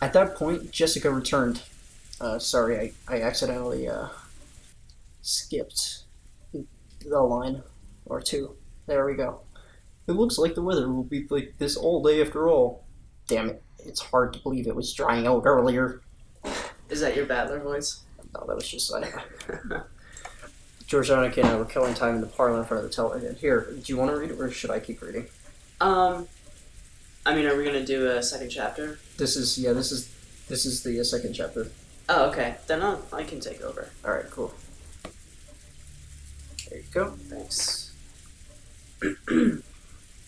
At that point, Jessica returned. Sorry, I accidentally skipped a line or two. There we go. It looks like the weather will be like this all day after all. Damn it. It's hard to believe it was drying out earlier. Is that your battler voice? No, that was just like... George Anakin and I were killing time in the parlor in front of the television. Here, do you want to read it or should I keep reading? I mean, are we gonna do a second chapter? This is the second chapter. Oh, okay. Then I can take over. Alright, cool. There you go. Thanks.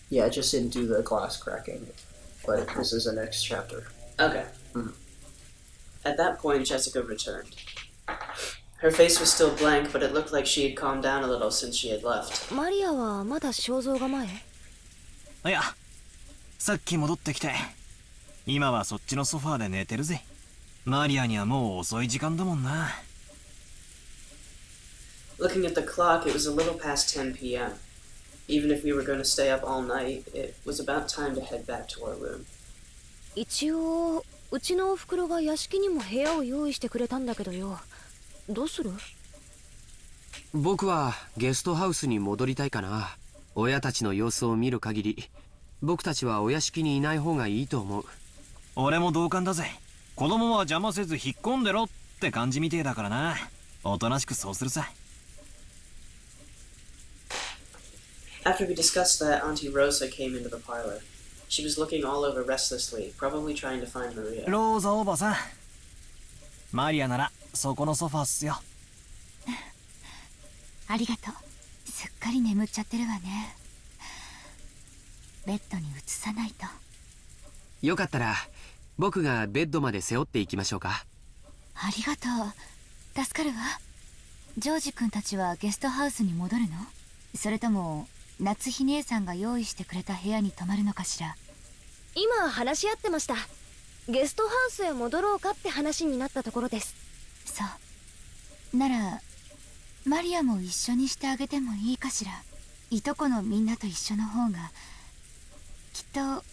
Yeah, I just didn't do the glass cracking, but this is the next chapter. Okay. Mhm. At that point, Jessica returned. Her face was still blank, but it looked like she had calmed down a little since she had left. マリアはまだ肖像画前？いや、さっき戻ってきて、今はそっちのソファーで寝てるぜ。マリアにはもう遅い時間だもんな。Looking at the clock, it was a little past 10 p.m. Even if we were going to stay up all night, it was about time to head back to our room. 一応うちのおふくろが屋敷にも部屋を用意してくれたんだけどよ。どうする？僕はゲストハウスに戻りたいかな。親たちの様子を見る限り、僕たちはお屋敷にいない方がいいと思う。俺も同感だぜ。子供は邪魔せず引っ込んでろって感じみてえだからな。おとなしくそうするさ。After we discussed that, Auntie Rosa came into the parlor. She was looking all over restlessly, probably trying to find Maria. ローザおばさん。マリアならそこのソファーっすよ。ありがとう。すっかり眠っちゃってるわね。ベッドに移さないと。よかったら僕がベッドまで背負っていきましょうか。ありがとう。助かるわ。ジョージ君たちはゲストハウスに戻るの？それとも夏日姉さんが用意してくれた部屋に泊まるのかしら。今話し合ってました。ゲストハウスへ戻ろうかって話になったところです。そう。ならマリアも一緒にしてあげてもいいかしら。いとこのみんなと一緒の方がきっと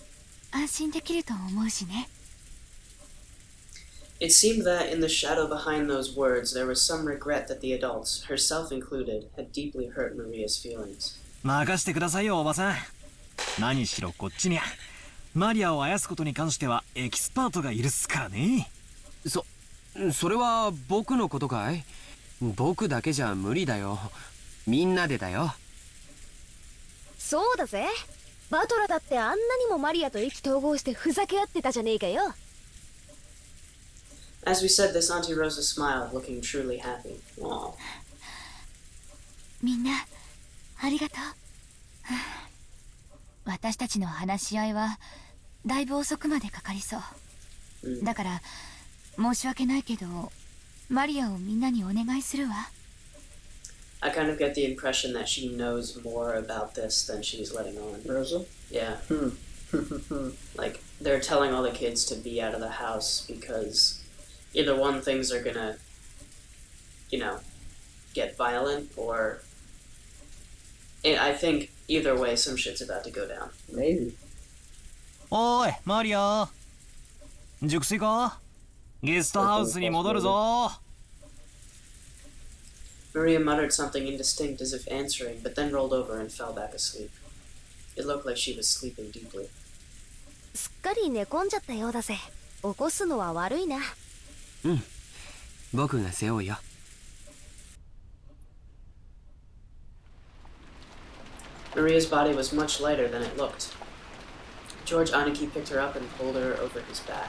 安心できると思うしね。It seemed that in the shadow behind those words there was some regret that the adults, herself included, had deeply hurt Maria's feelings. 任してくださいよおばさん。何しろこっちにゃマリアをあやすことに関してはエキスパートがいるっすからね。それは僕のことかい？僕だけじゃ無理だよ。みんなでだよ。そうだぜ。バトラだってあんなにもマリアと意気投合してふざけ合ってたじゃねえかよ。As we said this, Auntie Rosa smiled, looking truly happy. Aww. みんなありがとう。私たちの話し合いはだいぶ遅くまでかかりそう。だから申し訳ないけどマリアをみんなにお願いするわ。I kind of get the impression that she knows more about this than she's letting on. Rosa? Yeah. Like, they're telling all the kids to be out of the house because either one, things are gonna, get violent, or... I think either way, some shit's about to go down. Maybe. おいマリア。熟睡か？ゲストハウスに戻るぞ。Maria muttered something indistinct as if answering, but then rolled over and fell back asleep. It looked like she was sleeping deeply. すっかり寝込んじゃったようだぜ。起こすのは悪いな。僕が背負うよ。Maria's body was much lighter than it looked. George Aniki picked her up and pulled her over his back.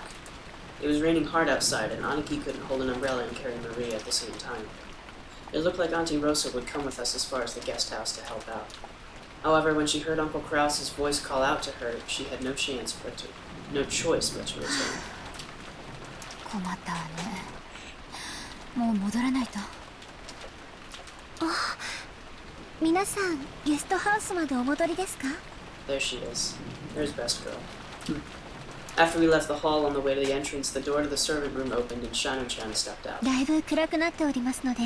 It was raining hard outside, and Aniki couldn't hold an umbrella and carry Maria at the same time. It looked like Auntie Rosa would come with us as far as the guest house to help out. However, when she heard Uncle Krause's voice call out to her, she had no choice but to return. 困ったわね。もう戻らないと。あ、皆さんゲストハウスまでお戻りですか？ There she is. There's Best Girl. After we left the hall on the way to the entrance, the door to the servant room opened and Shano-chan stepped out. だいぶ暗くなっておりますので、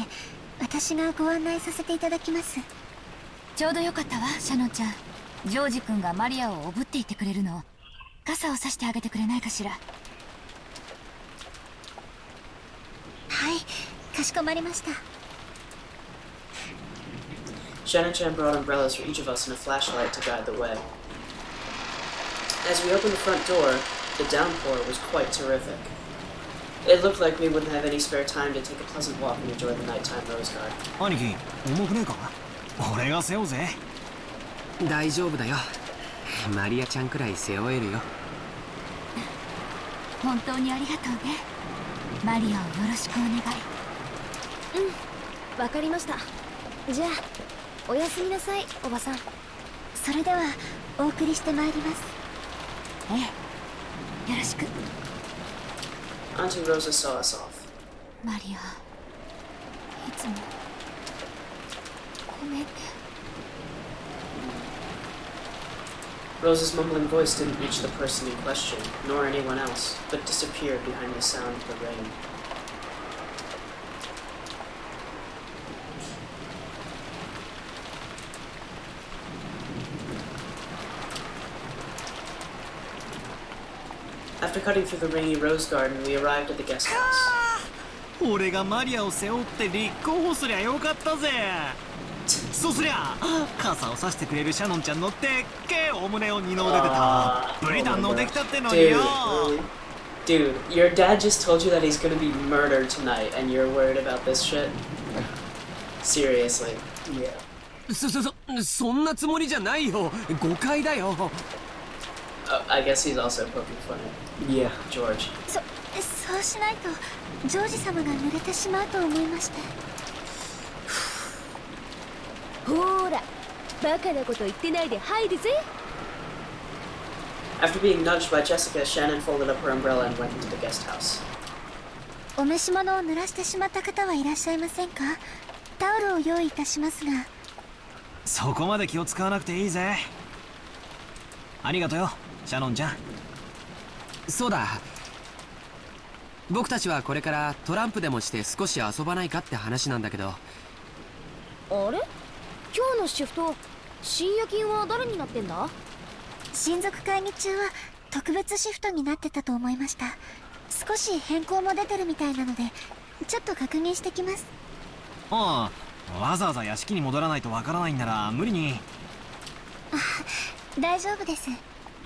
私がご案内させていただきます。ちょうどよかったわ、シャノちゃん。ジョージ君がマリアをおぶっていてくれるの。傘をさしてあげてくれないかしら。かしこまりました。 Shannon-chan brought umbrellas for each of us and a flashlight to guide the way. As we opened the front door, the downpour was quite terrific. It looked like we wouldn't have any spare time to take a pleasant walk and enjoy the nighttime rose garden. 兄貴重くねえか？俺が背負うぜ。大丈夫だよ。マリアちゃんくらい背負えるよ。本当にありがとうね。マリアをよろしくお願い。わかりました。じゃあおやすみなさい、おばさん。それではお送りしてまいります。ええ、よろしく。 Auntie Rosa saw us off. マリア、いつもごめんね。 Rosa's mumbling voice didn't reach the person in question, nor anyone else, but disappeared behind the sound of the rain. After cutting through the rainy rose garden, we arrived at the guest house. 俺がマリアを背負って立候補すりゃよかったぜ。そうすりゃ傘をさしてくれるシャノンちゃんのでっけえお胸を二の腕でたっぷり堪能できたってのによ。 Dude, your dad just told you that he's gonna be murdered tonight, and you're worried about this shit? Seriously. Yeah. そんなつもりじゃないよ。誤解だよ。I guess he's also poking fun at Yeah. George. そうしないとジョージ様が濡れてしまうと思いまして。ほーら、バカなこと言ってないで入るぜ。 After being nudged by Jessica, Shannon folded up her umbrella and went into the guest house. お召し物を濡らしてしまった方はいらっしゃいませんか？タオルを用意いたしますが。そこまで気を使わなくていいぜ。ありがとうよ、シャノンちゃん。そうだ。僕たちはこれからトランプでもして少し遊ばないかって話なんだけど。あれ？今日のシフト、深夜勤は誰になってんだ？親族会議中は特別シフトになってたと思いました。少し変更も出てるみたいなのでちょっと確認してきます。ああ、わざわざ屋敷に戻らないとわからないんなら無理に。大丈夫です。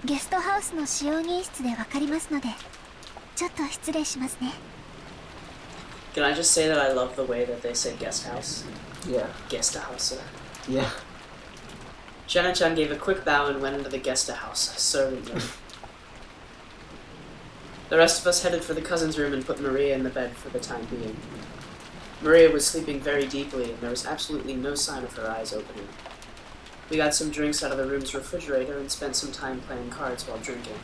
ゲストハウスの使用人室でわかりますので。ちょっと失礼しますね。 Can I just say that I love the way that they say guest house? Yeah. Guest house. Yeah. Shannon-chan gave a quick bow and went into the guest house, servant room. The rest of us headed for the cousin's room and put Maria in the bed for the time being. Maria was sleeping very deeply, and there was absolutely no sign of her eyes opening. We got some drinks out of the room's refrigerator and spent some time playing cards while drinking.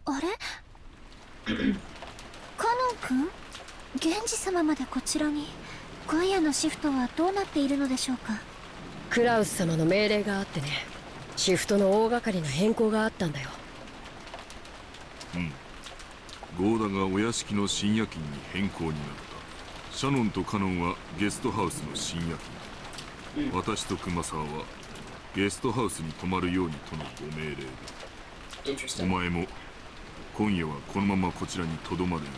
あれカノン君、源氏様までこちらに。今夜のシフトはどうなっているのでしょうか？クラウス様の命令があってね、シフトの大掛かりな変更があったんだよ。ゴーダがお屋敷の深夜勤に変更になった。シャノンとカノンはゲストハウスの深夜勤、私と熊沢はゲストハウスに泊まるようにとのご命令だ。お Interesting. 前も今夜はこのままこちらにとどまるよう。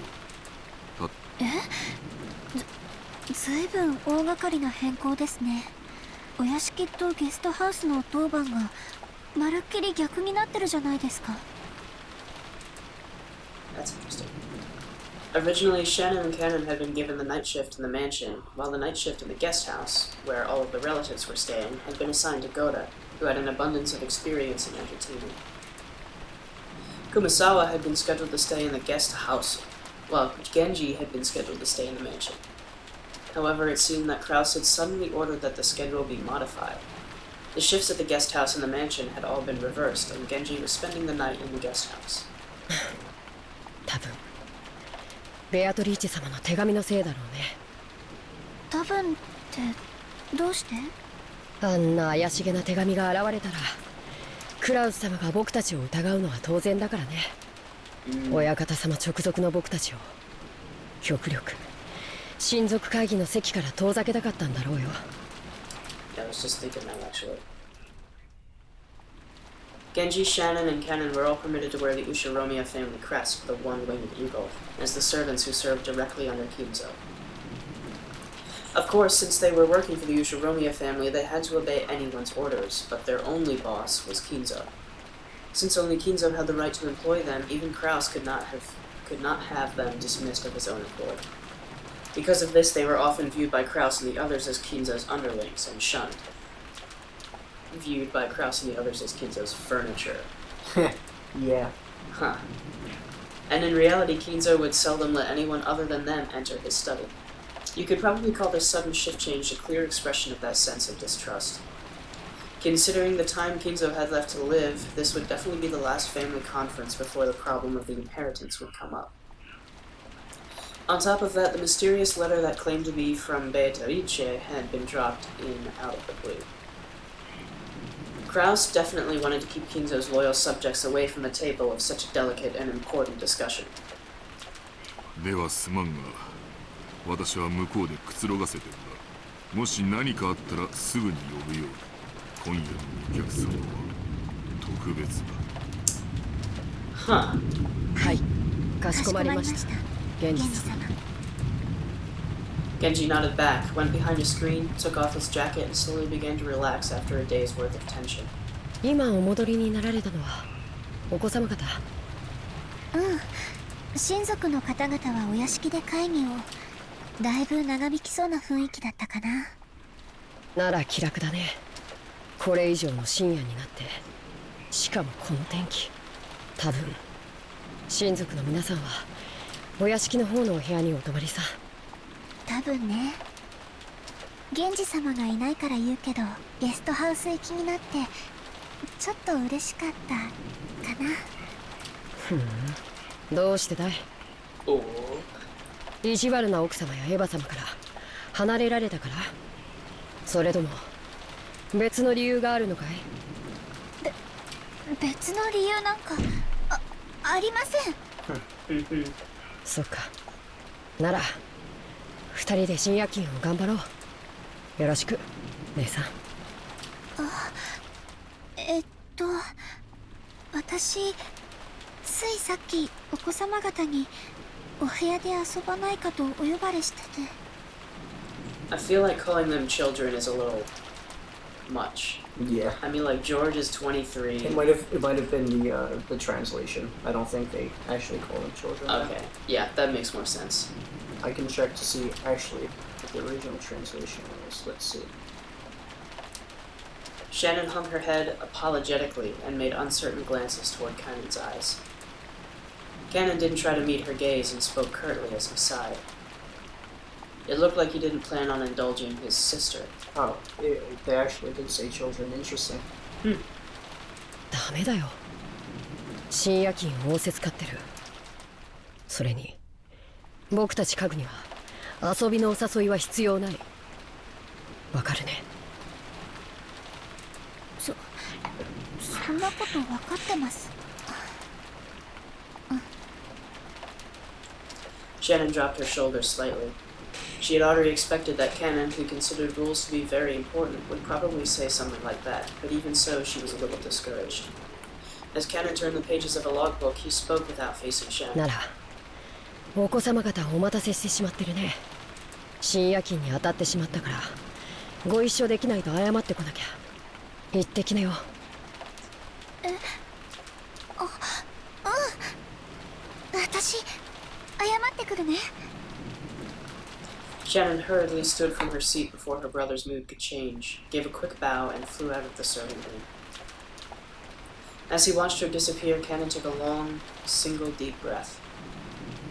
ずいぶん大掛かりな変更ですね。お屋敷とゲストハウスの当番がまるっきり逆になってるじゃないですか。 That's interesting. Originally, Shannon and Cannon had been given the night shift in the mansion, while the night shift in the guest house, where all of the relatives were staying, had been assigned to Goda, who had an abundance of experience in entertaining. Kumasawa had been scheduled to stay in the guest house, while Genji had been scheduled to stay in the mansion. However, it seemed that Kraus had suddenly ordered that the schedule be modified. The shifts at the guest house and the mansion had all been reversed, and Genji was spending the night in the guest house. 多分ベアトリーチェ様の手紙のせいだろうね。多分ってどうして？あんな怪しげな手紙が現れたらクラウス様が僕たちを疑うのは当然だからね。親方様直属の僕たちを極力親族会議の席から遠ざけたかったんだろうよ。 Yeah, I was just thinking that actually. Genji, Shannon, and Kennen were all permitted to wear the Ushiromiya family crest, the one-winged eagle, as the servants who served directly under Kinzo. Of course, since they were working for the Ushiromiya family, they had to obey anyone's orders, but their only boss was Kinzo. Since only Kinzo had the right to employ them, even Kraus could not have them dismissed of his own accord. Because of this, they were often viewed by Kraus and the others as Kinzo's underlings and shunned. Viewed by Kraus and the others as Kinzo's furniture. Yeah. Huh. And in reality, Kinzo would seldom let anyone other than them enter his study. You could probably call this sudden shift change a clear expression of that sense of distrust. Considering the time Kinzo had left to live, this would definitely be the last family conference before the problem of the inheritance would come up. On top of that, the mysterious letter that claimed to be from Beatrice had been dropped in out of the blue. Kraus definitely wanted to keep Kinzo's loyal subjects away from the table of such a delicate and important discussion. ではすまんが、私は向こうでくつろがせてるが、もし何かあったらすぐに呼ぶよう。今夜のお客様は特別だ。Huh. はい、かしこまりました。源氏様。Genji nodded back, went behind a screen, took off his jacket, and slowly began to relax after a day's worth of tension. 今お戻りになられたのはお子様方。親族の方々はお屋敷で会議を。だいぶ長引きそうな雰囲気だったかな。なら気楽だね。これ以上の深夜になって、しかもこの天気。多分親族の皆さんはお屋敷の方のお部屋にお泊まりさ。多分ね。源氏様がいないから言うけど、ゲストハウス行きになってちょっと嬉しかったかな。どうしてだい？お意地悪な奥様やエヴァ様から離れられたから？それとも別の理由があるのかい？別の理由なんかありません。そっか。なら二人で深夜勤を頑張ろう。よろしく、姉さん。私ついさっきお子様方にお部屋で遊ばないかとお呼ばれしてて。I feel like calling them children is a little much. Yeah. I mean, like, George is 23. It might have been the translation. I don't think they actually call them children. Okay, yeah, that makes more sense. I can check to see actually what the original translation is. Let's see. Shannon hung her head apologetically and made uncertain glances toward Cannon's eyes. Cannon didn't try to meet her gaze and spoke curtly as he sighed. It looked like he didn't plan on indulging his sister. Oh, they actually did say children. Interesting. ダメだよ。深夜勤を仰せつかってる。それに僕たち家具には遊びのお誘いは必要ない。わかるね。そんなことわかってます。Shannon dropped her shoulders slightly. She had already expected that Cannon, who considered rules to be very important, would probably say something like that, but even so, she was a little discouraged. As Cannon turned the pages of a logbook, he spoke without facing Shannon. ならお子様方お待たせしてしまってるね。深夜勤に当たってしまったからご一緒できないと謝ってこなきゃ。行ってきなよ。私謝ってくるね。Shannon hurriedly stood from her seat before her brother's mood could change, gave a quick bow, and flew out of the servant room. As he watched her disappear, Cannon took a long, single deep breath.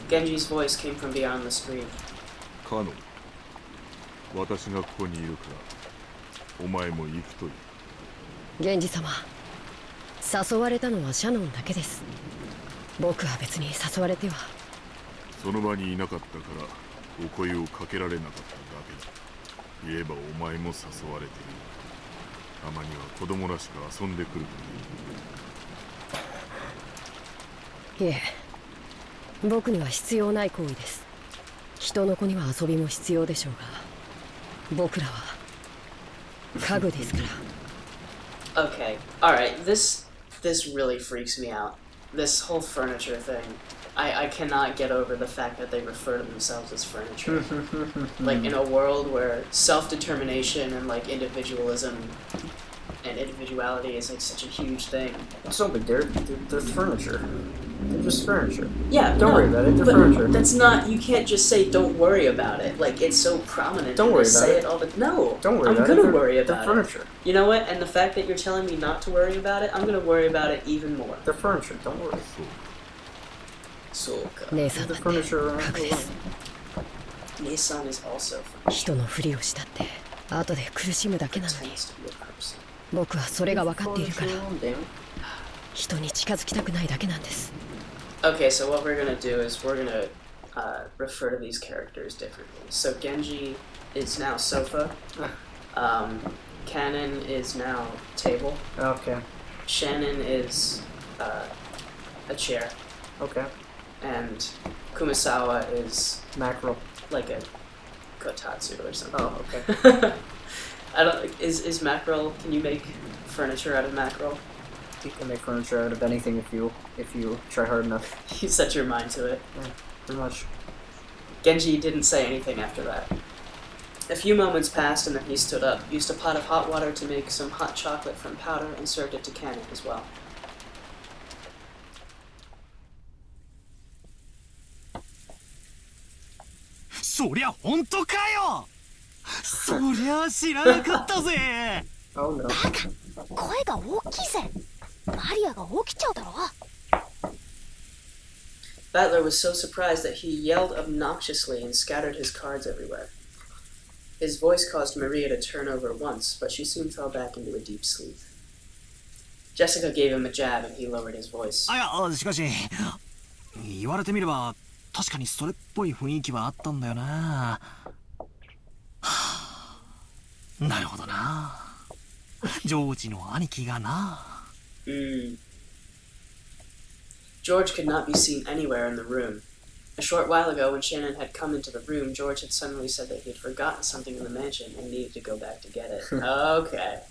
Genji's voice came from beyond the screen. カノン、私がここにいるからお前も行くといい。源氏様、誘われたのはシャノンだけです。僕は別に誘われては。その場にいなかったからお声をかけられなかっただけだ。言えばお前も誘われている。たまには子供らしく遊んでくるといい。いえ、僕には必要ない行為です。人の子には遊びも必要でしょうが、僕らは家具ですから。Okay, alright, this this really freaks me out. This whole furniture thing. I cannot get over the fact that they refer to themselves as furniture. Like, in a world where self-determination and, like, individualism and individuality is, like, such a huge thing. So, but they're furniture. They're just furniture. Yeah, don't worry about it. They're furniture. That's not. You can't just say "don't worry about it." Like, it's so prominent. Don't worry about say it. All the no. Don't worry I'm about gonna it. worry about They're furniture. it. You know what? And the fact that you're telling me not to worry about it, I'm gonna worry about it even more. They're furniture. Don't worry. So, They're furniture around the world. Nissan is also 人のふりをしたって後で苦しむだけなのに pretends to be a person. 僕はそれが分かっているから Damn. 人に近づきたくないだけなんです Okay, so what we're gonna do is we're gonna refer to these characters differently. So Genji is now sofa. Cannon is now table. Okay. Shannon is a chair. Okay. And Kumasawa is Mackerel. like a kotatsu or something. Oh, okay. I don't. Is mackerel? Can you make furniture out of mackerel? You can make furniture out of anything if you try hard enough. You set your mind to it. Yeah, pretty much. Genji didn't say anything after that. A few moments passed and then he stood up, used a pot of hot water to make some hot chocolate from powder, and served it to Cannon as well. そりゃ本当かよ。そりゃ知らなかったぜ。Oh no. バカ、声が大きいぜ。マリアが起きちゃうだろ。 Battler was so surprised that he yelled obnoxiously and scattered his cards everywhere. His voice caused Maria to turn over once, but she soon fell back into a deep sleep. Jessica gave him a jab and he lowered his voice. あ、いや、しかし言われてみれば確かにそれっぽい雰囲気はあったんだよな。はあ、なるほどな。ジョージの兄貴がな。George could not be seen anywhere in the room. A short while ago, when Shannon had come into the room, George had suddenly said that he had forgotten something in the mansion and needed to go back to get it. Okay.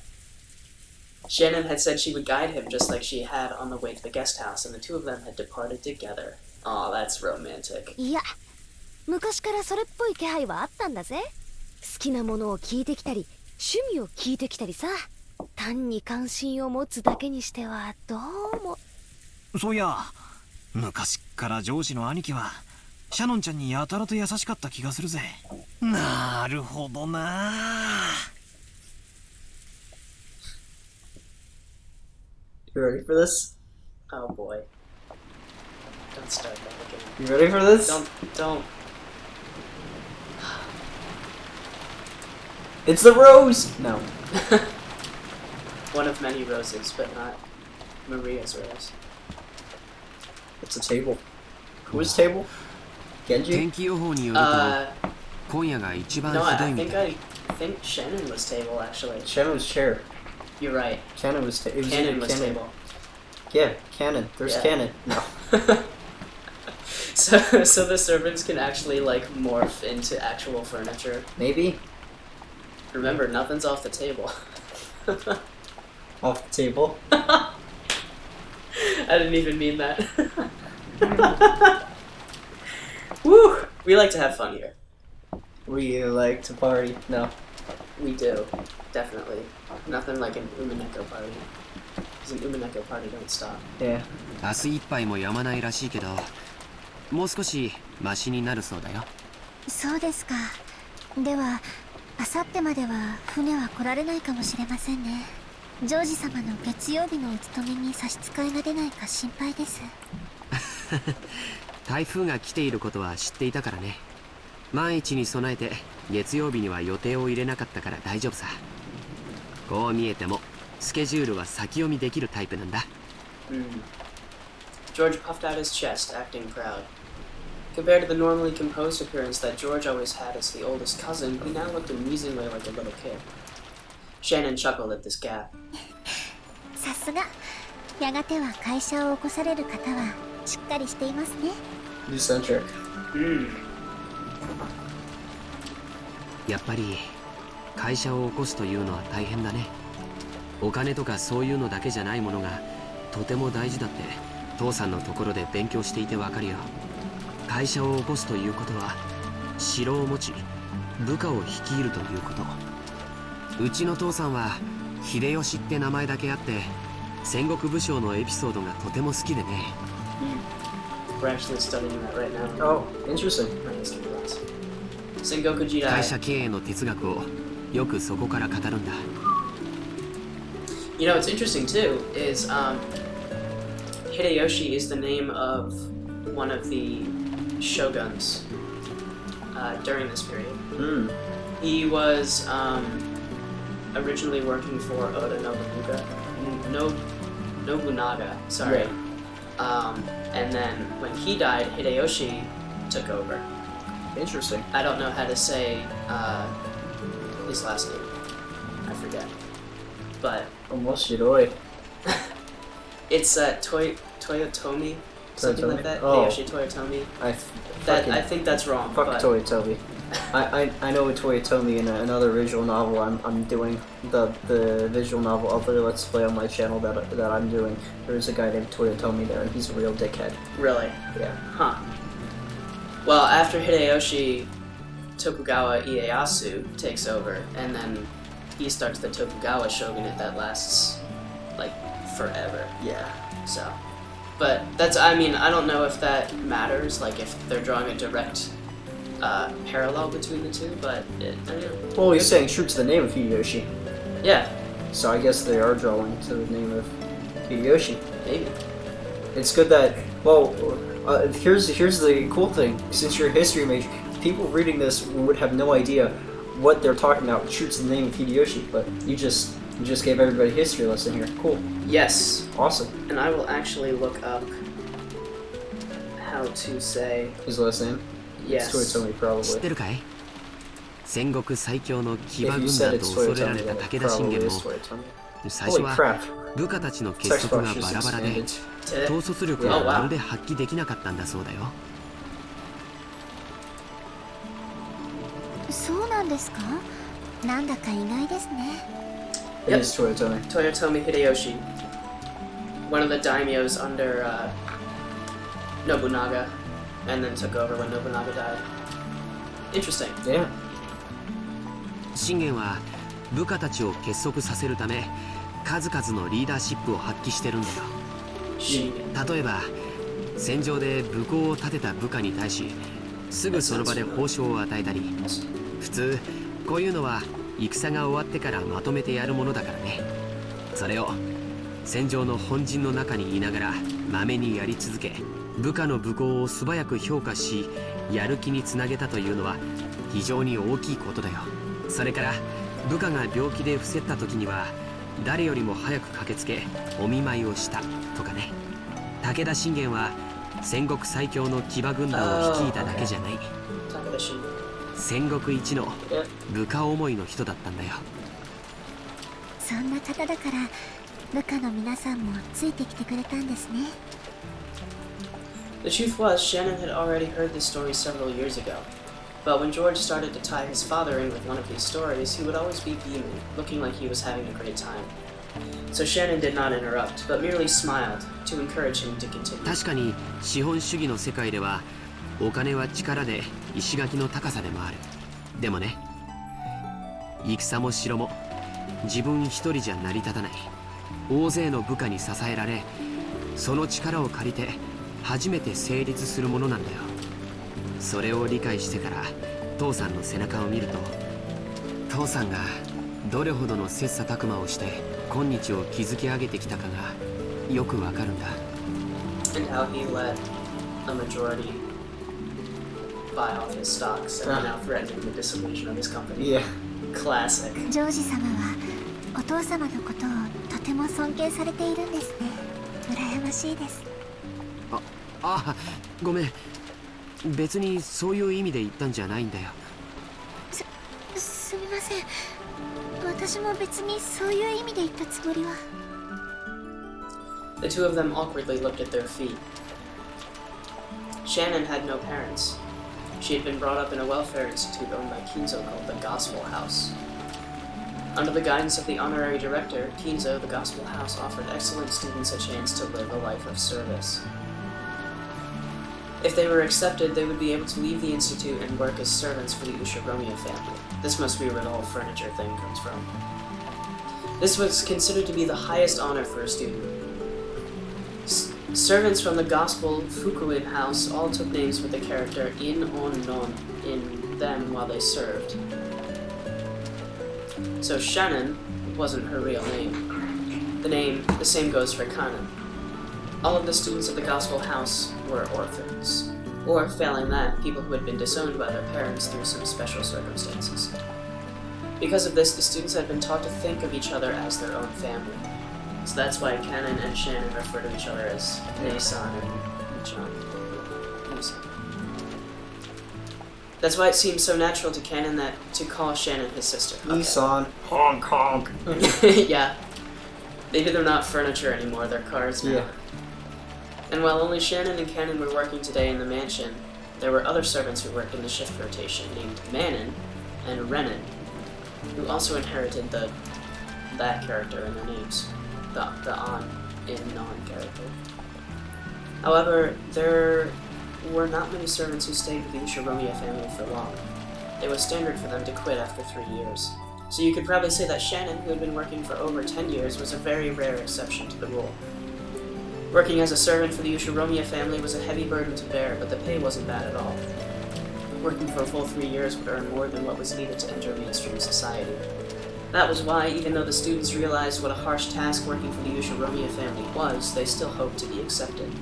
Shannon had said she would guide him just like she had on the way to the guest house, and the two of them had departed together. Aw, that's romantic. いや、昔からそれっぽい気配はあったんだぜ。好きなものを聞いてきたり、趣味を聞いてきたりさ。単に関心を持つだけにしてはどうも。そういや、昔からジョージの兄貴はシャノンちゃんにやたらと優しかった気がするぜ。なるほどな。You ready for this? Oh boy. Don't start that again. You ready for this? Don't. It's the rose! No. One of many roses, but not Maria's rose. It's a table. Whose table? Genji? 天気予報によると今夜が一番 No, ひど I いみ think たい。 I think Shannon was table actually. Shannon's chair. You're right. Cannon was it was Cannon either was Cannon. table. Yeah, Cannon. There's Yeah. Cannon. No. So the servants can actually like morph into actual furniture. Maybe? Remember, nothing's off the table. Off the table. I didn't even mean that. Woo! We like to have fun here. We like to party. No. We do. Definitely. Nothing like an Umineko party. Because an Umineko party don't stop. Yeah. 明日いっぱいもやまないらしいけど、もう少しマシになるそうだよ。そうですか。では明後日までは船は来られないかもしれませんね。ジョージ様の月曜日のお勤めに差し支えが出ないか心配です。台風が来ていることは知っていたからね。万一に備えて月曜日には予定を入れなかったから大丈夫さ。こう見えてもスケジュールは先読みできるタイプなんだ。George puffed out his chest, acting proud. Compared to the normally composed appearance that George always had as the oldest cousin, he now looked amusingly like a little kid. Shannon chuckled at this gap. さすが。やがては会社を起こされる方はしっかりしていますね。Eccentric. やっぱり会社を起こすというのは大変だね。お金とかそういうのだけじゃないものがとても大事だって父さんのところで勉強していてわかるよ。会社を起こすということは城を持ち部下を率いるということ。うちの父さんは秀吉って名前だけあって戦国武将のエピソードがとても好きでね。We're actually studying that right now. Oh, interesting. 戦国時代。会社経営の哲学をよくそこから語るんだ。You know, what's interesting too is Hideyoshi is the name of one of the shoguns during this period. He was originally working for Oda Nobunaga, sorry. And then when he died, Hideyoshi took over. Interesting. I don't know how to say his last name. I forget. But Almost Shiroi. it's Toyotomi, something like that. Oh. Hideyoshi Toyotomi. I think that's wrong. fuck But Toyotomi. I know a Toyotomi in another visual novel I'm doing. The visual novel other Let's Play on my channel that I'm doing. There's a guy named Toyotomi there and he's a real dickhead. Really? Yeah. Huh. Well, after Hideyoshi, Tokugawa Ieyasu takes over, and then he starts the Tokugawa shogunate that lasts, like, forever. Yeah. So, but that's, I mean, I don't know if that matters, like, if they're drawing a direct parallel between the two, but Well, he's saying true to the name of Hideyoshi. yeah, So I guess they are drawing to the name of Hideyoshi. maybe. It's good that, well, here's the cool thing. Since you're a history major, people reading this would have no idea what they're talking about. True to the name of Hideyoshi, but you just gave everybody a history lesson here. Cool. Yes, Awesome. and I will actually look up how to say His last name? yes. It's Toyotomi, 知って probably. るかい？戦国最強の騎馬 If you 軍 said 団と it's 恐れられ Toyotomi, た then it 武田信 probably 玄 is も Toyotomi. 最初 Holy は crap. 部下たちの結束が Text バ box ラ just バラで expanded. 統率力 Oh, が wow. まるで発揮できなかったんだそうだよ。そうなんですか？なんだか意外ですね。It Yep. is Toyotomi. Toyotomi Hideyoshi, one of the daimyos under Nobunaga, and then took over when Nobunaga died. Interesting. Yeah. 信玄は部下たちを結束させるため数々のリーダーシップを発揮してるんだよ。 例えば戦場で武功を立てた部下に対しすぐその場で報奨を与えたり、普通こういうのは戦が終わってからまとめてやるものだからね。それを戦場の本陣の中にいながらまめにやり続け、部下の武功を素早く評価しやる気につなげたというのは非常に大きいことだよ。それから部下が病気で伏せった時には誰よりも早く駆けつけお見舞いをしたとかね。武田信玄は戦国最強の騎馬軍団を率いただけじゃない、戦国一の部下思いの人だったんだよ。そんな方だから部下の皆さんもついてきてくれたんですね。 The truth was, Shannon had already heard this story several years ago. But when George started to tie his father in with one of these stories, he would always be beaming, looking like he was having a great time. So Shannon did not interrupt, but merely smiled to encourage him to continue. 確かに資本主義の世界ではお金は力で石垣の高さでもある。でもね、戦も城も自分一人じゃ成り立たない。大勢の部下に支えられ、その力を借りて初めて成立するものなんだよ。それを理解してから父さんの背中を見ると、父さんがどれほどの切磋琢磨をして今日を築き上げてきたかがよくわかるんだ。 And how he let a majority buy off his stocks and now threatening the dissolution of his company. Yeah. Classic. ジョージ様はお父様のことをとても尊敬されているんですね。羨ましいです。あ、ごめん。別にそういう意味で言ったんじゃないんだよ。すみません。私も別にそういう意味で言ったつもりは。The two of them awkwardly looked at their feet. Shannon had no parents. She had been brought up in a welfare institute owned by Kinzo called the Gospel House. Under the guidance of the honorary director, Kinzo, the Gospel House offered excellent students a chance to live a life of service. If they were accepted, they would be able to leave the institute and work as servants for the Ushiromiya family. This must be where the whole furniture thing comes from. This was considered to be the highest honor for a student. Servants from the Gospel Fukuin house all took names with the character in on non in them while they served. So Shannon wasn't her real name. The same goes for Kanan. All of the students of the Gospel House were orphans, or failing that, people who had been disowned by their parents through some special circumstances. Because of this, the students had been taught to think of each other as their own family. So that's why Kanan and Shannon refer to each other as Nei-san and Chan. That's why it seems so natural to Kanan to call Shannon his sister. Okay. Nissan, Hong Kong. Yeah. Maybe they're not furniture anymore, they're cars now. Yeah. And while only Shannon and Kanan were working today in the mansion, there were other servants who worked in the shift rotation named Manon and Renan, who also inherited that character in their names, the on in non character. However, there were not many servants who stayed with the Ushiromiya family for long. It was standard for them to quit after 3 years. So you could probably say that Shannon, who had been working for over 10 years, was a very rare exception to the rule. Working as a servant for the Ushiromiya family was a heavy burden to bear, but the pay wasn't bad at all. Working for a full 3 years would earn more than what was needed to enter mainstream society. That was why, even though the students realized what a harsh task working for the Ushiromiya family was, they still hoped to be accepted.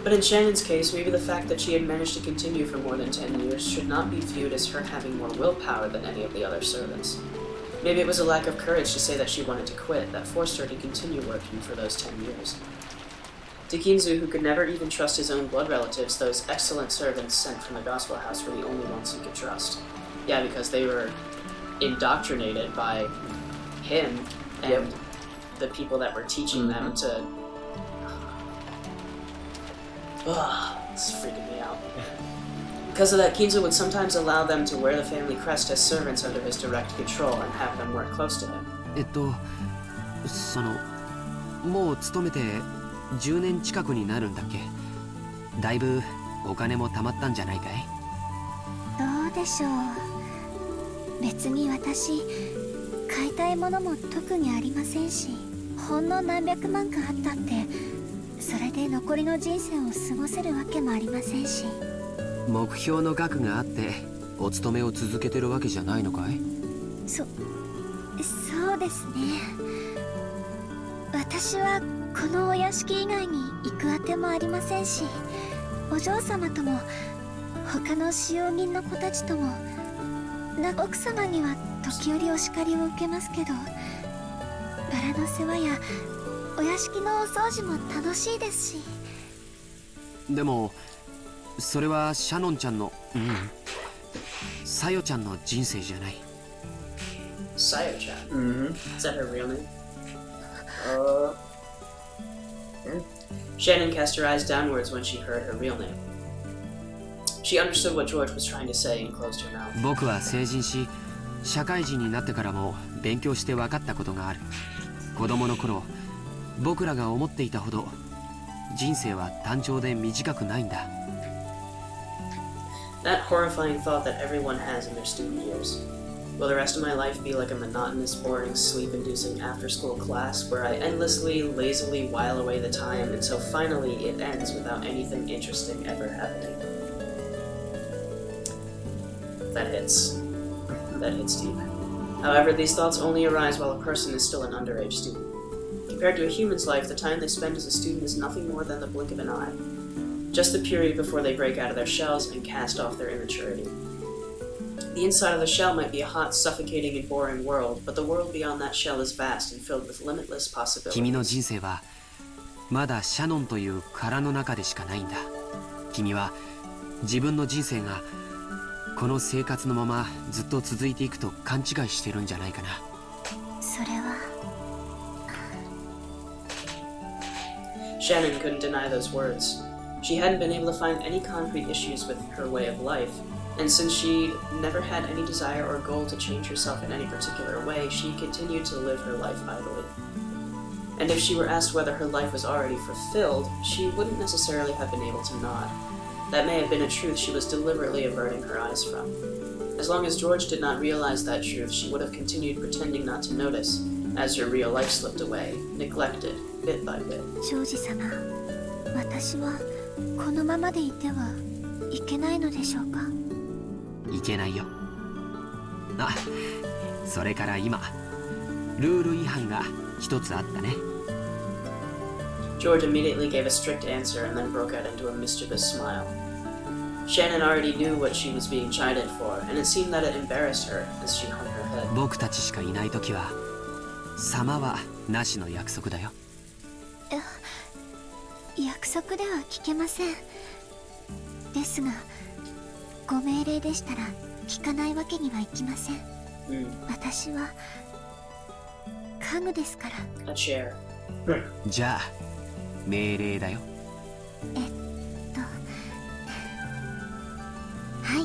But in Shannon's case, maybe the fact that she had managed to continue for more than 10 years should not be viewed as her having more willpower than any of the other servants. Maybe it was a lack of courage to say that she wanted to quit that forced her to continue working for those 10 years. To Kinzu, who could never even trust his own blood relatives, those excellent servants sent from the Gospel House were the only ones he could trust. Yeah, because they were indoctrinated by him and the people that were teaching them to... This is freaking me out. Because of that, Kinzo would sometimes allow them to wear the family crest as servants under his direct control and have them work close to him. もう勤めて10年近くになるんだっけ。だいぶお金も貯まったんじゃないかい？どうでしょう。別に私、買いたいものも特にありませんし、ほんの何百万かあったって、それで残りの人生を過ごせるわけもありませんし。目標の額があってお勤めを続けてるわけじゃないのかい？そうですね。私はこのお屋敷以外に行くあてもありませんし、お嬢様とも他の使用人の子たちとも、奥様には時折お叱りを受けますけど、バラの世話やお屋敷のお掃除も楽しいですし。でもそれはシャノンちゃんの、サヨちゃんの人生じゃない。Sayo-chan? Is that her real name? Shannon cast her eyes downwards when she heard her real name. She understood what George was trying to say and closed her mouth. 僕は成人し、社会人になってからも勉強して分かったことがある。子供の頃、僕らが思っていたほど人生は単調で短くないんだ。That horrifying thought that everyone has in their student years. Will the rest of my life be like a monotonous, boring, sleep-inducing after-school class where I endlessly, lazily while away the time until finally it ends without anything interesting ever happening? That hits. That hits deep. However, these thoughts only arise while a person is still an underage student. Compared to a human's life, the time they spend as a student is nothing more than the blink of an eye. Just the period before they break out of their shells and cast off their immaturity. The inside of the shell might be a hot, suffocating, and boring world, but the world beyond that shell is vast and filled with limitless possibilities. 君の人生はまだシャノンという殻の中でしかないんだ。君は自分の人生がこの生活のままずっと続いていくと勘違いしてるんじゃないかな。それは。Shannon couldn't deny those words. She hadn't been able to find any concrete issues with her way of life, And since she never had any desire or goal to change herself in any particular way, she continued to live her life idly. And if she were asked whether her life was already fulfilled, she wouldn't necessarily have been able to nod. That may have been a truth she was deliberately averting her eyes from. As long as George did not realize that truth, she would have continued pretending not to notice, as her real life slipped away, neglected, bit by bit. ジョージ様、私はこのままでいてはいけないのでしょうか。いけないよ。あ、それから今ルール違反が一つあったね。George immediately gave a strict answer and then broke out into a mischievous smile. Shannon already knew what she was being chided for, and it seemed that it embarrassed her as she hung her head. 僕たちしかいないときは様はなしの約束だよ。約束では聞けません。ですが、ご命令でしたら聞かないわけにはいきません。私は家具ですから。A chair. じゃあ命令だよ。は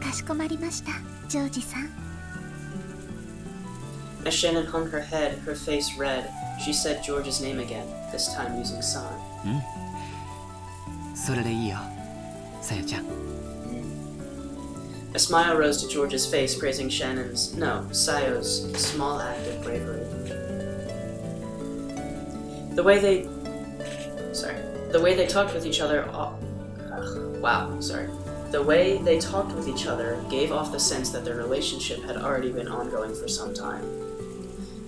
い、かしこまりました、ジョージさん。As Shannon hung her head, her face red, she said George's name again, this time using san. それでいいよ、さよちゃん。A smile rose to George's face, praising Sayo's small act of bravery. The way they talked with each other. The way they talked with each other gave off the sense that their relationship had already been ongoing for some time.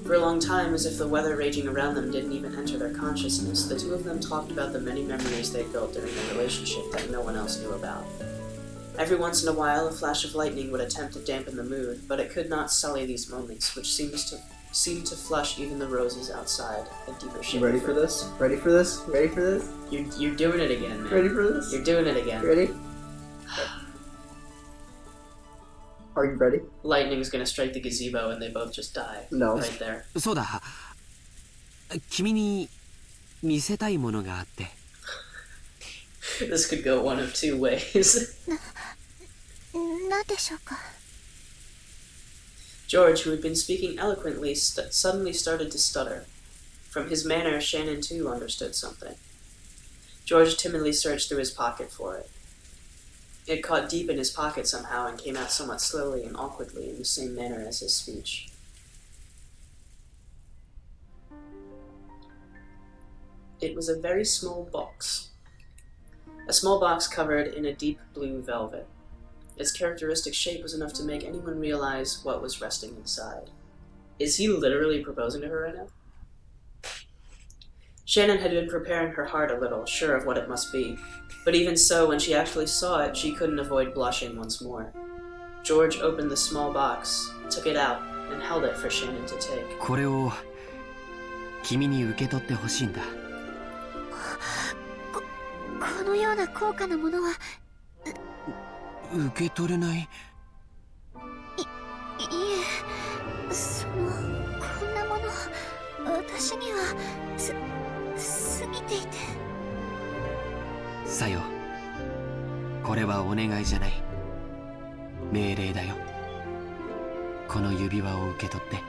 For a long time, as if the weather raging around them didn't even enter their consciousness, the two of them talked about the many memories they built during their relationship that no one else knew about. Every once in a while, a flash of lightning would attempt to dampen the mood, but it could not sully these moments, which seemed to flush even the roses outside a deeper shade. You ready for this? Ready for this? Ready for this? You're doing it again, man. Ready for this? You're doing it again. Ready? Are you ready? Lightning's gonna strike the gazebo and they both just die. No. Right there. そうだ。君に見せたいものがあって。This could go one of two ways. なんでしょうか。George, who had been speaking eloquently, suddenly started to stutter. From his manner, Shannon too understood something. George timidly searched through his pocket for it. It caught deep in his pocket somehow and came out somewhat slowly and awkwardly in the same manner as his speech. It was a very small box. A small box covered in a deep blue velvet. Its characteristic shape was enough to make anyone realize what was resting inside. Is he literally proposing to her right now? Shannon had been preparing her heart a little, sure of what it must be. But even so, when she actually saw it, she couldn't avoid blushing once more. George opened the small box, took it out, and held it for Shannon to take. これを君に受け取ってほしいんだ。このような高価なものは受け取れない。いえ、こんなもの私には過ぎていて。さよ、これはお願いじゃない。命令だよ。この指輪を受け取って。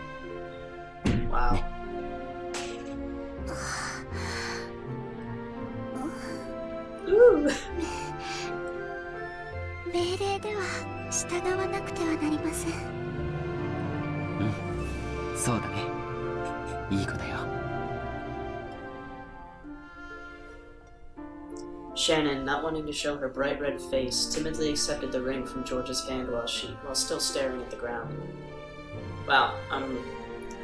Wow. ね。命令では従わなくてはなりません。そうだね。いい子だよ。Shannon, not wanting to show her bright red face, timidly accepted the ring from George's hand while still staring at the ground. Wow, I'm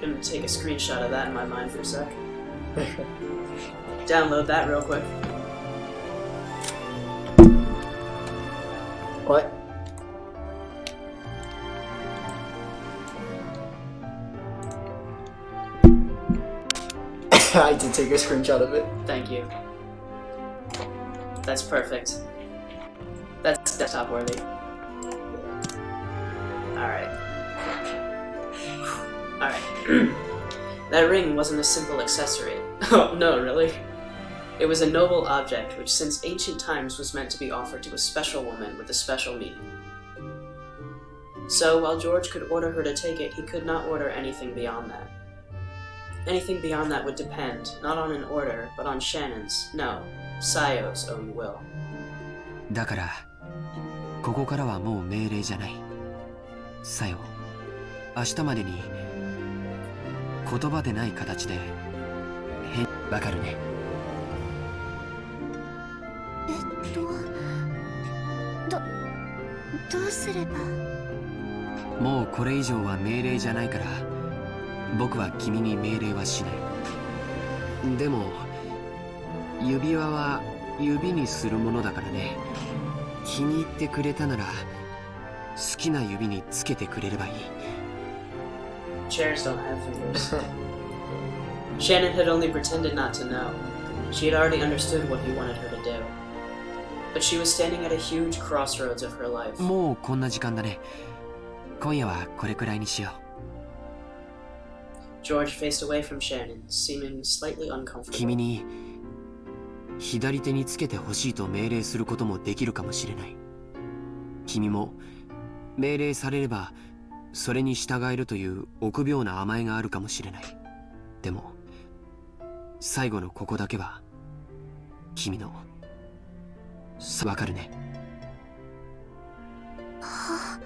gonna take a screenshot of that in my mind for a sec. Download that real quick. What? I did take a screenshot of it. Thank you. That's perfect. That's desktop worthy. Alright. Alright. That ring wasn't a simple accessory. Oh, no, really? It was a noble object which since ancient times was meant to be offered to a special woman with a special meaning. So, while George could order her to take it, he could not order anything beyond that. Anything beyond that would depend, not on an order, but on Shannon's, no, Sayo's own will. だからここからはもう命令じゃない。さよ、明日までに言葉でない形でわかるね。どうすれば。もうこれ以上は命令じゃないから僕は君に命令はしない。でも指輪は指にするものだからね。気に入ってくれたなら好きな指につけてくれればいい。 Chairs don't have fingers. Shannon had only pretended not to know. She had already understood what he wanted her to do. But she was standing at a huge crossroads of her life. もうこんな時間だね。今夜はこれくらいにしよう。 George faced away from Shannon, seeming slightly uncomfortable. 君に左手につけてほしいと命令することもできるかもしれない。君も命令されればそれに従えるという臆病な甘えがあるかもしれない。でも最後のここだけは君のわかるね。は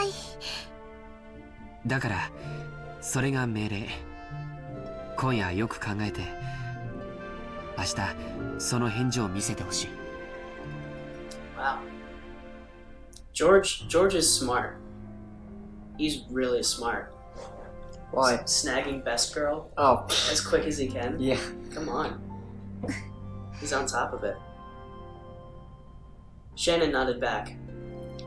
い。だからそれが命令。今夜よく考えて明日その返事を見せてほしい。 Wow. George is smart. He's really smart. Why? Snagging best girl Oh. as quick as he can. Yeah. Come on. He's on top of it. Shannon nodded back.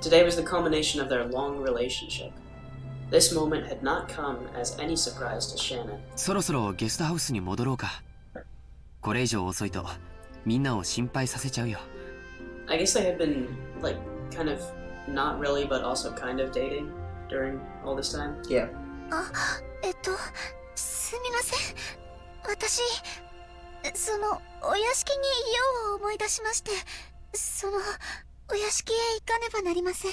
Today was the culmination of their long relationship. This moment had not come as any surprise to Shannon. そろそろゲストハウスに戻ろうか。これ以上遅いとみんなを心配させちゃうよ。 I guess they had been, like, kind of not really, but also kind of dating during all this time. Yeah. すみません。私、お屋敷に用を思い出しまして、お屋敷へ行かねばなりません。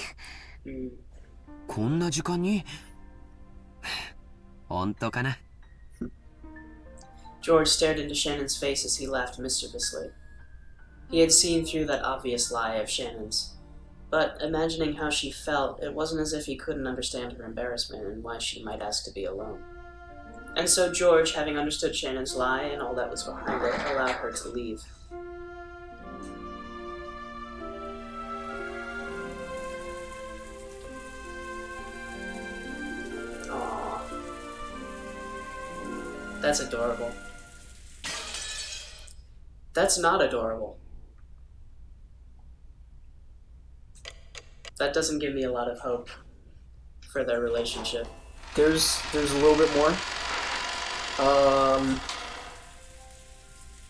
こんな時間に本当かな。 George stared into Shannon's face as he laughed mischievously. He had seen through that obvious lie of Shannon's. But imagining how she felt, it wasn't as if he couldn't understand her embarrassment and why she might ask to be alone. And so George, having understood Shannon's lie and all that was behind it, allowed her to leave. Aww. That's adorable. That's not adorable. That doesn't give me a lot of hope for their relationship. There's a little bit more.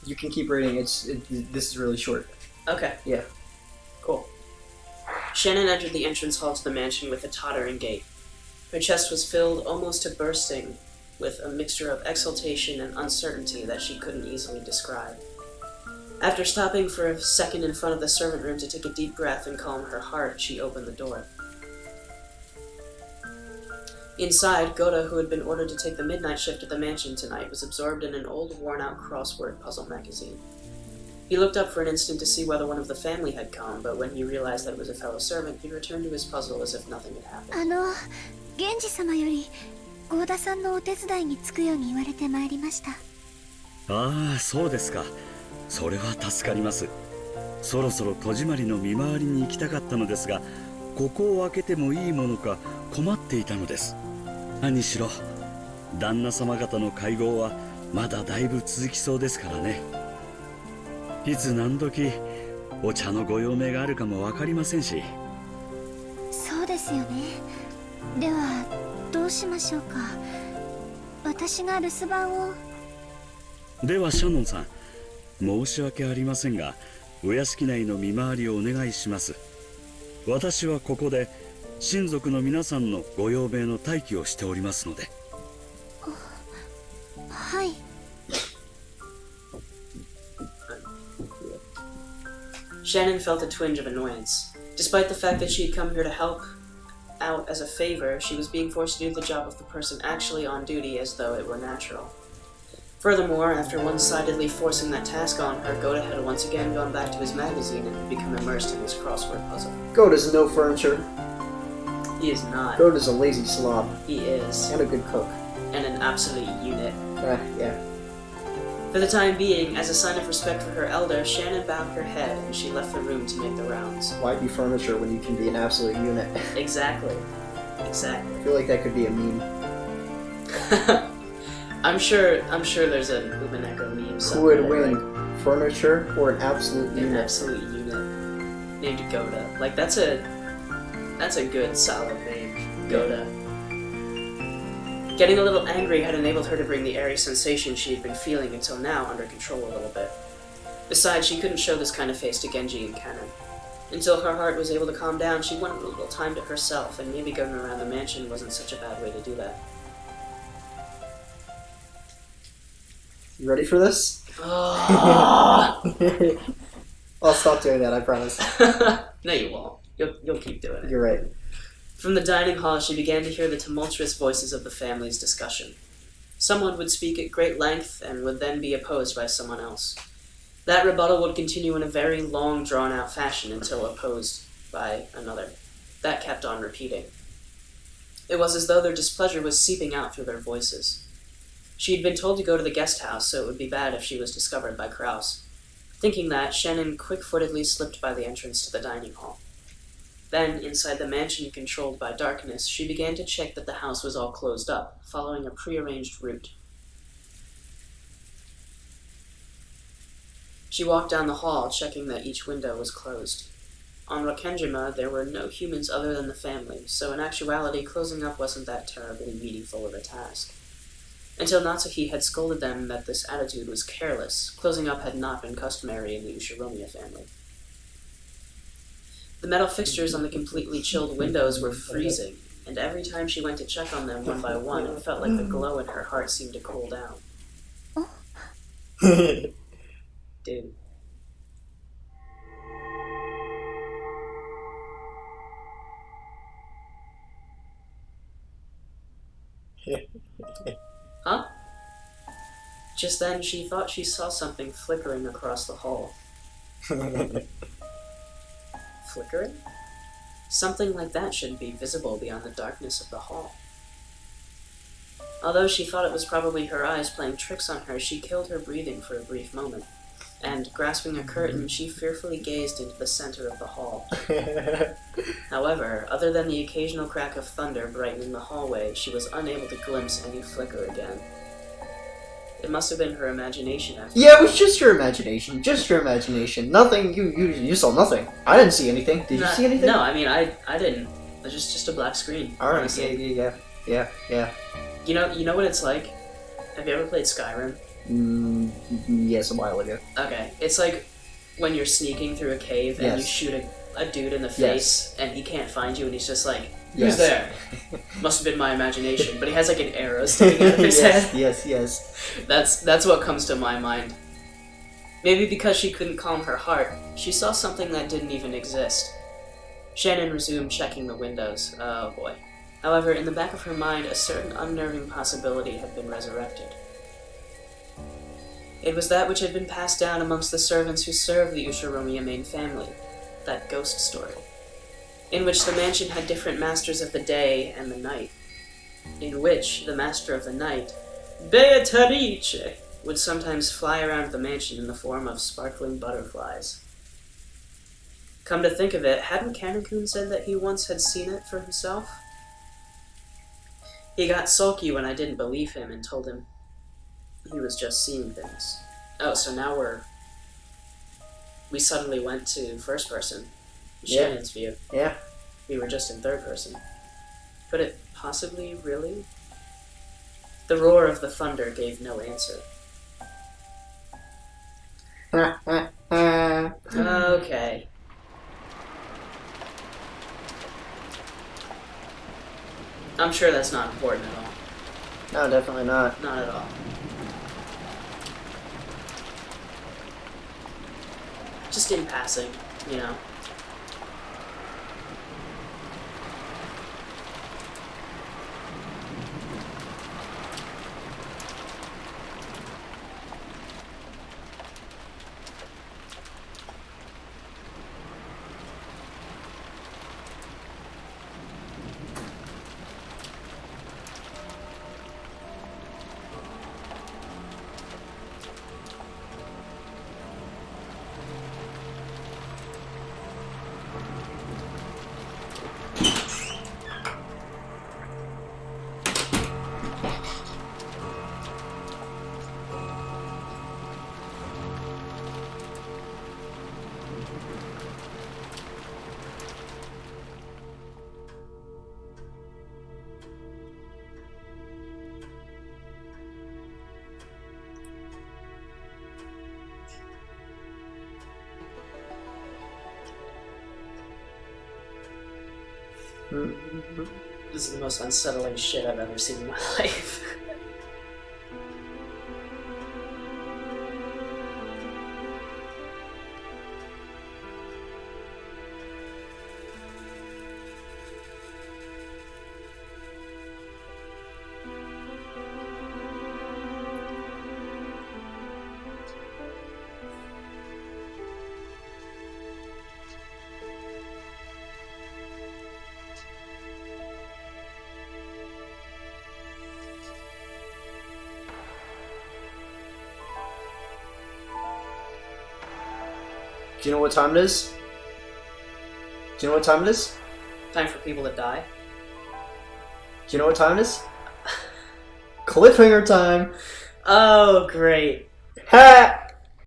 You can keep reading. This is really short. Okay. Yeah. Cool. Shannon entered the entrance hall to the mansion with a tottering gait. Her chest was filled almost to bursting with a mixture of exultation and uncertainty that she couldn't easily describe. After stopping for a second in front of the servant room to take a deep breath and calm her heart, she opened the door. Inside, Goda, who had been ordered to take the midnight shift at the mansion tonight, was absorbed in an old, worn-out crossword puzzle magazine. He looked up for an instant to see whether one of the family had come, but when he realized that it was a fellow servant, he returned to his puzzle as if nothing had happened. 源氏様より郷田さんのお手伝いにつくように言われてまいりました。ああ、そうですか。それは助かります。そろそろ戸締まりの見回りに行きたかったのですが、ここを開けてもいいものか困っていたのです。何しろ旦那様方の会合はまだだいぶ続きそうですからね。いつ何時お茶のご用命があるかも分かりませんし。そうですよね。ではどうしましょうか。私が留守番を。ではシャノンさん、申し訳ありませんがお屋敷内の見回りをお願いします。私はここで親族の皆さんのご用命の待機をしておりますので。はい。Shannon felt a twinge of annoyance. Despite the fact that she had come here to help out as a favor, she was being forced to do the job of the person actually on duty as though it were natural. Furthermore, after one-sidedly forcing that task on her, Goda had once again gone back to his magazine and had become immersed in his crossword puzzle. Goda's no furniture. He is not. Goda's a lazy slob. He is. And a good cook. And an absolute unit. Yeah. For the time being, as a sign of respect for her elder, Shannon bowed her head and she left the room to make the rounds. Why be furniture when you can be an absolute unit? Exactly. I feel like that could be a meme. I'm sure there's an Umineko meme Who somewhere. would win, furniture or an absolute unit? An absolute unit named Goda. Like that's a good solid name, Goda. Getting a little angry had enabled her to bring the airy sensation she had been feeling until now under control a little bit. Besides, she couldn't show this kind of face to Genji and Kanon. Until her heart was able to calm down, she wanted a little time to herself, and maybe going around the mansion wasn't such a bad way to do that. You ready for this? Oh. I'll stop doing that, I promise. No, you won't. You'll keep doing it. You're right. From the dining hall, she began to hear the tumultuous voices of the family's discussion. Someone would speak at great length and would then be opposed by someone else. That rebuttal would continue in a very long, drawn-out fashion until opposed by another. That kept on repeating. It was as though their displeasure was seeping out through their voices. She had been told to go to the guest house, so it would be bad if she was discovered by Kraus. Thinking that, Shannon quick-footedly slipped by the entrance to the dining hall. Then, inside the mansion controlled by darkness, she began to check that the house was all closed up, following a prearranged route. She walked down the hall, checking that each window was closed. On Rakenjima, there were no humans other than the family, so in actuality, closing up wasn't that terribly meaningful of a task. Until Natsuki had scolded them that this attitude was careless, closing up had not been customary in the Ushiromiya family. The metal fixtures on the completely chilled windows were freezing, and every time she went to check on them one by one, it felt like the glow in her heart seemed to cool down. Dude. Huh? Just then, she thought she saw something flickering across the hall. Flickering? Something like that shouldn't be visible beyond the darkness of the hall. Although she thought it was probably her eyes playing tricks on her, she killed her breathing for a brief moment, and, grasping a curtain, she fearfully gazed into the center of the hall. However, other than the occasional crack of thunder brightening the hallway, she was unable to glimpse any flicker again. It must have been her imagination after. Yeah, it was just your imagination. Just your imagination. Nothing. You saw nothing. I didn't see anything. Did you see anything? No, I mean I didn't. It was just a black screen. All right. Honestly. Yeah. You know what it's like? Have you ever played Skyrim? Yes, a while ago. Okay, it's like when you're sneaking through a cave and you shoot a dude in the face and he can't find you and he's just like, who's there? Must have been my imagination. But he has like an arrow sticking out of his head. Yes. That's what comes to my mind. Maybe because she couldn't calm her heart, she saw something that didn't even exist. Shannon resumed checking the windows. Oh boy. However, in the back of her mind, a certain unnerving possibility had been resurrected. It was that which had been passed down amongst the servants who served the Ushiromiya main family, that ghost story, in which the mansion had different masters of the day and the night, in which the master of the night, Beatrice, would sometimes fly around the mansion in the form of sparkling butterflies. Come to think of it, hadn't Kanon-kun said that he once had seen it for himself? He got sulky when I didn't believe him and told him he was just seeing things. Oh, so now we suddenly went to first person. Shannon's view. Yeah. We were just in third person. Could it possibly really? The roar of the thunder gave no answer. Okay. I'm sure that's not important at all. No, definitely not. Not at all. Just in passing, you know. This is the most unsettling shit I've ever seen in my life. Do you know what time it is? Do you know what time it is? Time for people to die. Do you know what time it is? Cliffhanger time! Oh, great. Ha!